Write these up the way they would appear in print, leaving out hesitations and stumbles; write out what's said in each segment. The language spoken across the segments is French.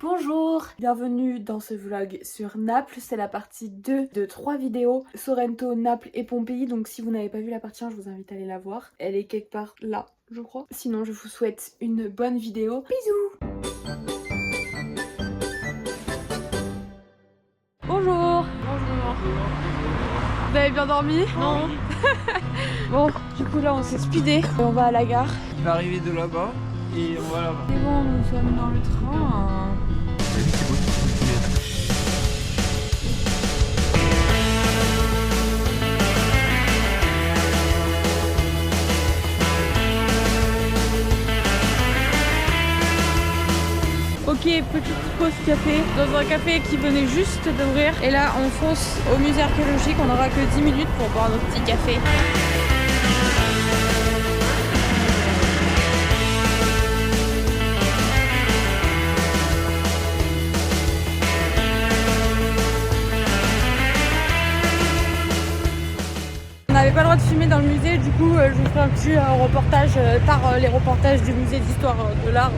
Bonjour, bienvenue dans ce vlog sur Naples, c'est la partie 2 de 3 vidéos, Sorrento, Naples et Pompéi, donc si vous n'avez pas vu la partie 1, je vous invite à aller la voir, elle est quelque part là, je crois. Sinon je vous souhaite une bonne vidéo, bisous. Bonjour. Bonjour. Vous avez bien dormi? Non. Bon, du coup là on s'est speedé, on va à la gare. Il va arriver de là-bas et on va là-bas. C'est bon, nous sommes dans le train. Ok, petite pause café dans un café qui venait juste d'ouvrir. Et là, on fonce au musée archéologique. On n'aura que 10 minutes pour boire notre petit café. On n'avait pas le droit de filmer dans le musée, du coup, je vous ferai un petit reportage par les reportages du musée d'histoire de l'art.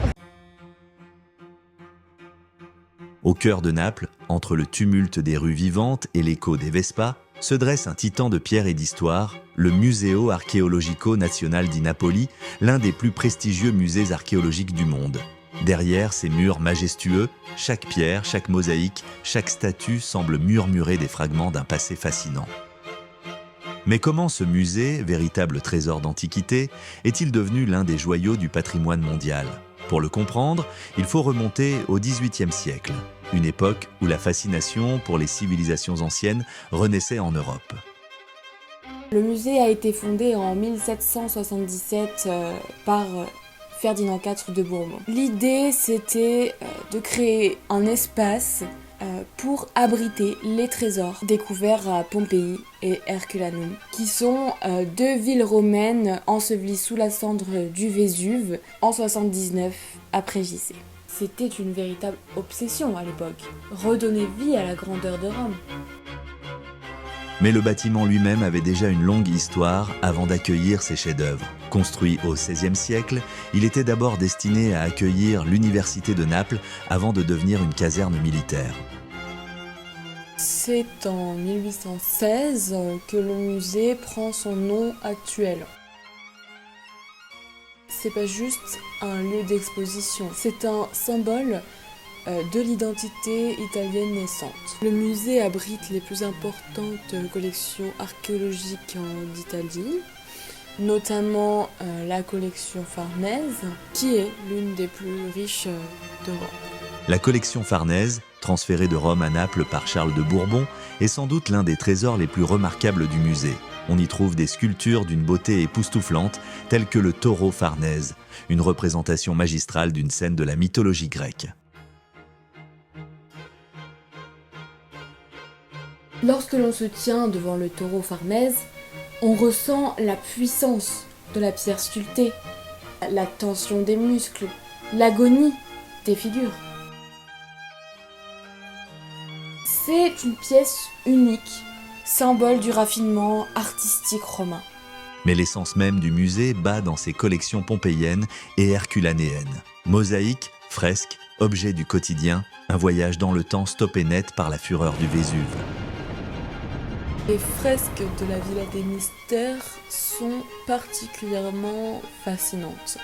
Au cœur de Naples, entre le tumulte des rues vivantes et l'écho des Vespas, se dresse un titan de pierre et d'histoire, le Museo Archeologico Nazionale di Napoli, l'un des plus prestigieux musées archéologiques du monde. Derrière ces murs majestueux, chaque pierre, chaque mosaïque, chaque statue semble murmurer des fragments d'un passé fascinant. Mais comment ce musée, véritable trésor d'antiquité, est-il devenu l'un des joyaux du patrimoine mondial ? Pour le comprendre, il faut remonter au XVIIIe siècle, une époque où la fascination pour les civilisations anciennes renaissait en Europe. Le musée a été fondé en 1777 par Ferdinand IV de Bourbon. L'idée, c'était de créer un espace pour abriter les trésors découverts à Pompéi et Herculanum, qui sont deux villes romaines ensevelies sous la cendre du Vésuve en 79 après JC. C'était une véritable obsession à l'époque, redonner vie à la grandeur de Rome. Mais le bâtiment lui-même avait déjà une longue histoire avant d'accueillir ces chefs-d'œuvre. Construit au XVIe siècle, il était d'abord destiné à accueillir l'université de Naples avant de devenir une caserne militaire. C'est en 1816 que le musée prend son nom actuel. C'est pas juste un lieu d'exposition, c'est un symbole de l'identité italienne naissante. Le musée abrite les plus importantes collections archéologiques d'Italie, notamment la collection Farnèse, qui est l'une des plus riches d'Europe. La collection Farnèse, transférée de Rome à Naples par Charles de Bourbon, est sans doute l'un des trésors les plus remarquables du musée. On y trouve des sculptures d'une beauté époustouflante, telles que le taureau Farnèse, une représentation magistrale d'une scène de la mythologie grecque. Lorsque l'on se tient devant le taureau Farnèse, on ressent la puissance de la pierre sculptée, la tension des muscles, l'agonie des figures. C'est une pièce unique, symbole du raffinement artistique romain. Mais l'essence même du musée bat dans ses collections pompéiennes et herculanéennes. Mosaïques, fresques, objets du quotidien, un voyage dans le temps stoppé net par la fureur du Vésuve. Les fresques de la Villa des Mystères sont particulièrement fascinantes.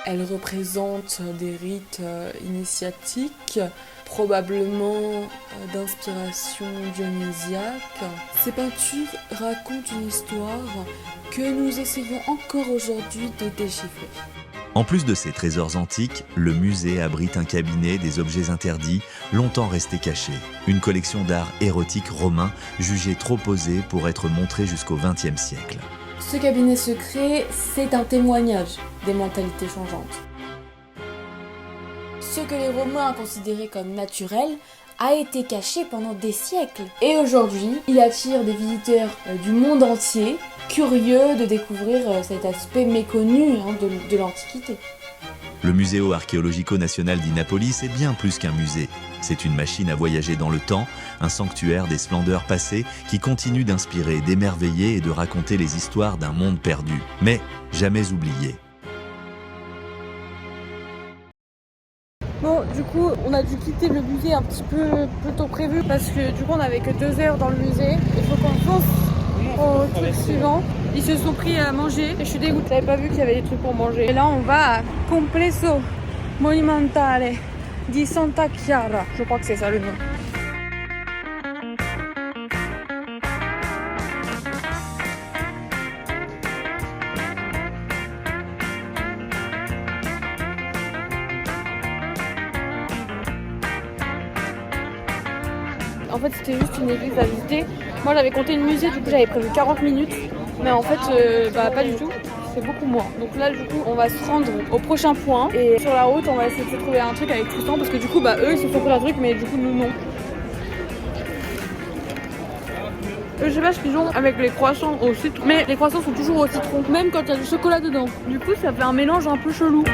Elles représentent des rites initiatiques, probablement d'inspiration dionysiaque. Ces peintures racontent une histoire que nous essayons encore aujourd'hui de déchiffrer. En plus de ces trésors antiques, le musée abrite un cabinet des objets interdits, longtemps restés cachés. Une collection d'art érotique romain, jugée trop osée pour être montrée jusqu'au XXe siècle. Ce cabinet secret, c'est un témoignage des mentalités changeantes. Ce que les Romains considéraient comme naturel a été caché pendant des siècles. Et aujourd'hui, il attire des visiteurs du monde entier, curieux de découvrir cet aspect méconnu de l'Antiquité. Le Museo Archeologico Nazionale di Napoli, c'est bien plus qu'un musée. C'est une machine à voyager dans le temps, un sanctuaire des splendeurs passées qui continue d'inspirer, d'émerveiller et de raconter les histoires d'un monde perdu, mais jamais oublié. Bon, du coup, on a dû quitter le musée un petit peu plus tôt prévu parce que du coup, on avait que 2 heures dans le musée. Il faut qu'on fonce au truc suivant. Ils se sont pris à manger et je suis dégoûtée. J'avais pas vu qu'il y avait des trucs pour manger. Et là, on va à Complesso Monumentale di Santa Chiara. Je crois que c'est ça le nom. En fait, c'était juste une église à visiter. Moi, j'avais compté le musée, du coup, j'avais prévu 40 minutes. Mais en fait, pas du tout. C'est beaucoup moins. Donc là, du coup, on va se rendre au prochain point. Et sur la route, on va essayer de se trouver un truc avec Tristan. Parce que du coup, eux, ils se sont fait un truc, mais du coup, nous, non. Je sais pas ce qu'ils ont avec les croissants au citron. Mais les croissants sont toujours au citron. Même quand il y a du chocolat dedans. Du coup, ça fait un mélange un peu chelou.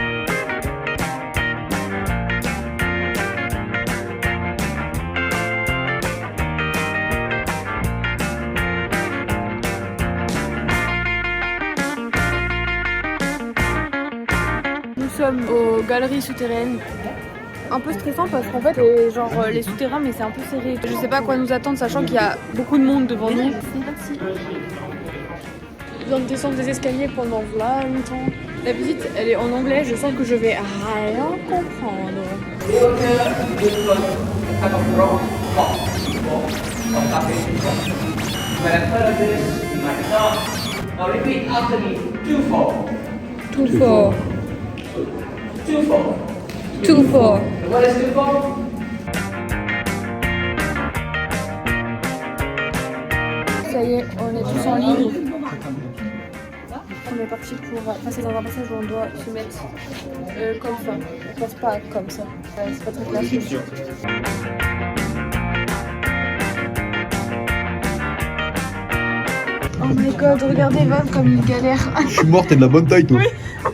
Nous sommes aux galeries souterraines. Un peu stressant parce qu'en fait c'est genre les souterrains mais c'est un peu serré. Je sais pas à quoi nous attendre sachant qu'il y a beaucoup de monde devant nous. Je viens de descendre des escaliers pendant longtemps. La visite elle est en anglais, je sens que je vais rien comprendre. Too far. Too far. What is too far? Ça y est, on est tous en ligne. On est parti pour passer dans un passage où on doit se mettre comme ça. On passe pas comme ça. C'est pas très classique. Oh my god, regardez Van comme il galère. Je suis mort, t'es de la bonne taille toi. Oui.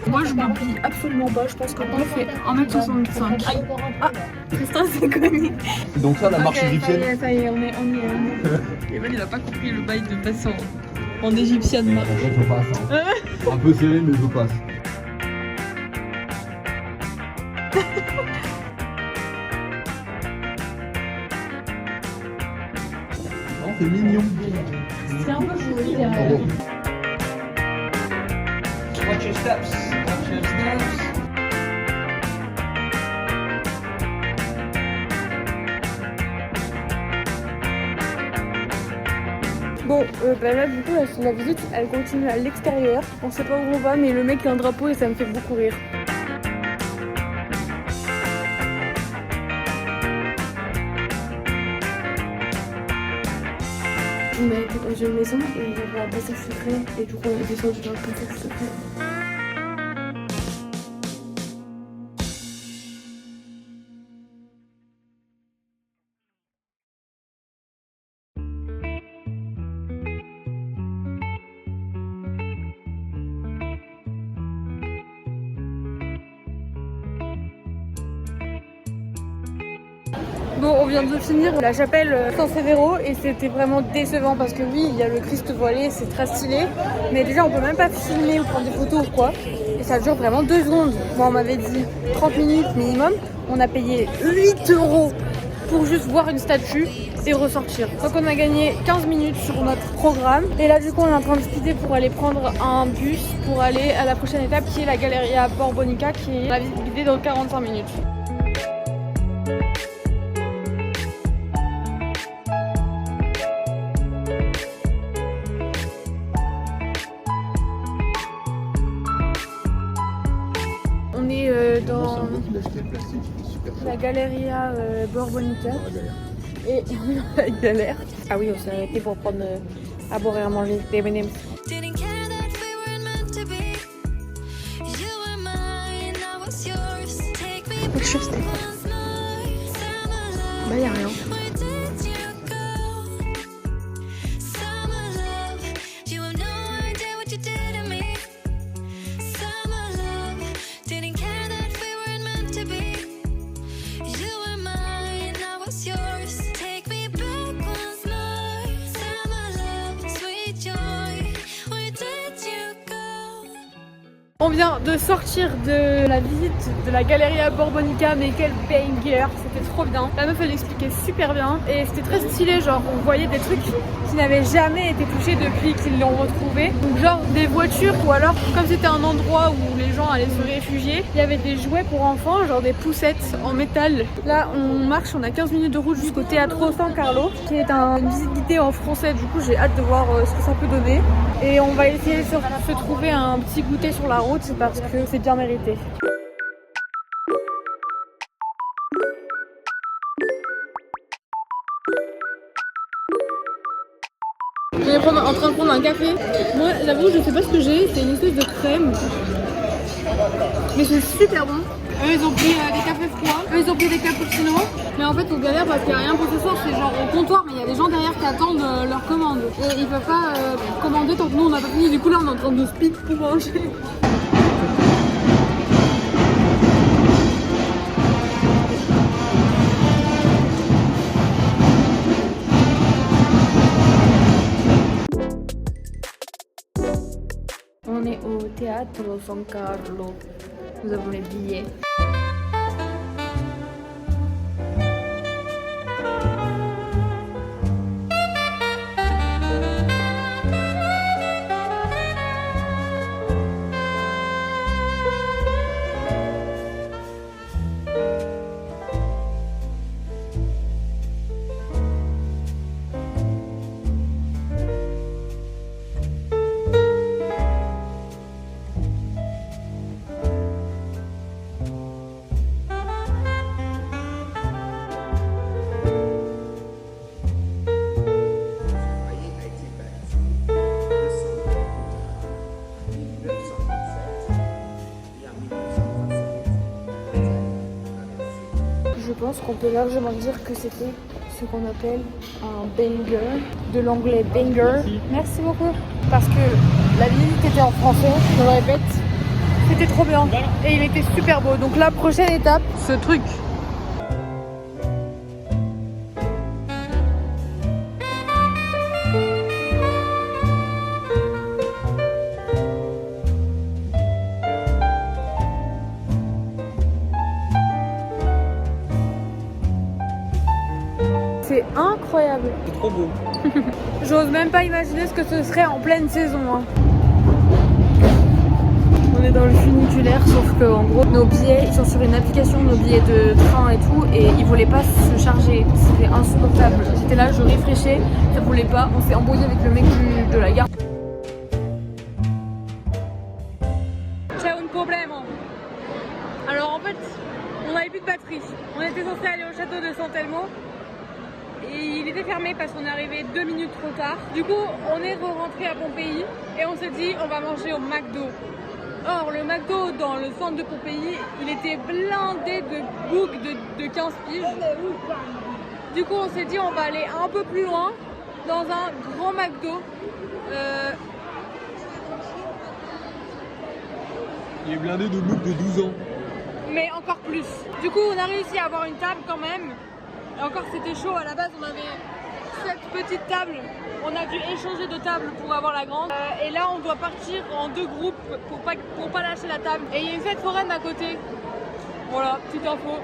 Moi je m'oublie absolument pas, je pense que moi je fais 1m65. Ah, Tristan s'est connu. C'est donc ça la marche égyptienne. Ça y est, on y est. Evan il a pas compris le bail de passer en égyptienne marche. Je passe. Hein. Un peu serré mais je passe. Non, c'est mignon. C'est un peu joli. Bravo. Watch your steps. Watch your steps. Bon, là du coup la visite elle continue à l'extérieur. On sait pas où on va mais le mec il a un drapeau et ça me fait beaucoup rire. On a été dans une maison et il y avait un passage secret et du coup on est descendu dans le passage secret. Bon, on vient de finir la chapelle San Severo et c'était vraiment décevant parce que oui, il y a le Christ voilé, c'est très stylé, mais déjà on peut même pas filmer ou prendre des photos ou quoi, et ça dure vraiment 2 secondes. Moi on m'avait dit 30 minutes minimum, on a payé 8 € pour juste voir une statue et ressortir. Donc on a gagné 15 minutes sur notre programme et là du coup on est en train de speeder pour aller prendre un bus pour aller à la prochaine étape qui est la Galleria Borbonica qui est la visite guidée dans 45 minutes. Dans la Galleria Borbonica et la galère. Ah oui, on s'est arrêté pour prendre à boire et à manger des M&M's. Autre chose, bah y'a rien. On vient de sortir de la visite de la Galleria Borbonica, mais quel banger, c'était trop bien. La meuf elle expliquait super bien et c'était très stylé, genre on voyait des trucs qui n'avaient jamais été touchés depuis qu'ils l'ont retrouvé. Donc genre des voitures ou alors comme c'était un endroit où les gens allaient se réfugier, il y avait des jouets pour enfants, genre des poussettes en métal. Là on marche, on a 15 minutes de route jusqu'au Teatro San Carlo, qui est une visite guidée en français, du coup j'ai hâte de voir ce que ça peut donner. Et on va essayer de se trouver un petit goûter sur la route parce que c'est bien mérité. On est en train de prendre un café. Moi j'avoue je sais pas ce que j'ai, c'est une espèce de crème. Mais c'est super bon. Eux ils ont pris des cafés froids, eux ils ont pris des cappuccinos. Mais en fait on galère parce qu'il n'y a rien pour ce soir, c'est genre au comptoir, mais il y a des gens derrière qui attendent leur commande. Et ils peuvent pas commander tant que nous on n'a pas fini, du coup là on est en train de speed pour manger. On est au Teatro San Carlo. Nous avons les billets. Je pense qu'on peut largement dire que c'était ce qu'on appelle un banger, de l'anglais banger. Merci beaucoup. Parce que la visite était en français, je le répète, c'était trop bien et il était super beau. Donc la prochaine étape, ce truc. C'est incroyable. C'est trop beau. J'ose même pas imaginer ce que ce serait en pleine saison. Hein. On est dans le funiculaire, sauf que en gros nos billets, ils sont sur une application, nos billets de train et tout, et ils voulaient pas se charger. C'était insupportable. J'étais là, je réfléchissais, ça voulait pas. On s'est embrouillé avec le mec de la gare. C'è un problème. Alors en fait, on avait plus de batterie. On était censé aller au château de San Telmo. Et il était fermé parce qu'on est arrivé 2 minutes trop tard. Du coup, on est rentré à Pompéi et on s'est dit on va manger au McDo. Or, le McDo dans le centre de Pompéi, il était blindé de boucs de 15 piges. Du coup, on s'est dit on va aller un peu plus loin dans un grand McDo. Il est blindé de boucs de 12 ans. Mais encore plus. Du coup, on a réussi à avoir une table quand même. Et encore c'était chaud, à la base on avait cette petite table, on a dû échanger de table pour avoir la grande. Et là on doit partir en 2 groupes pour pas lâcher la table. Et il y a une fête foraine à côté. Voilà, petite info.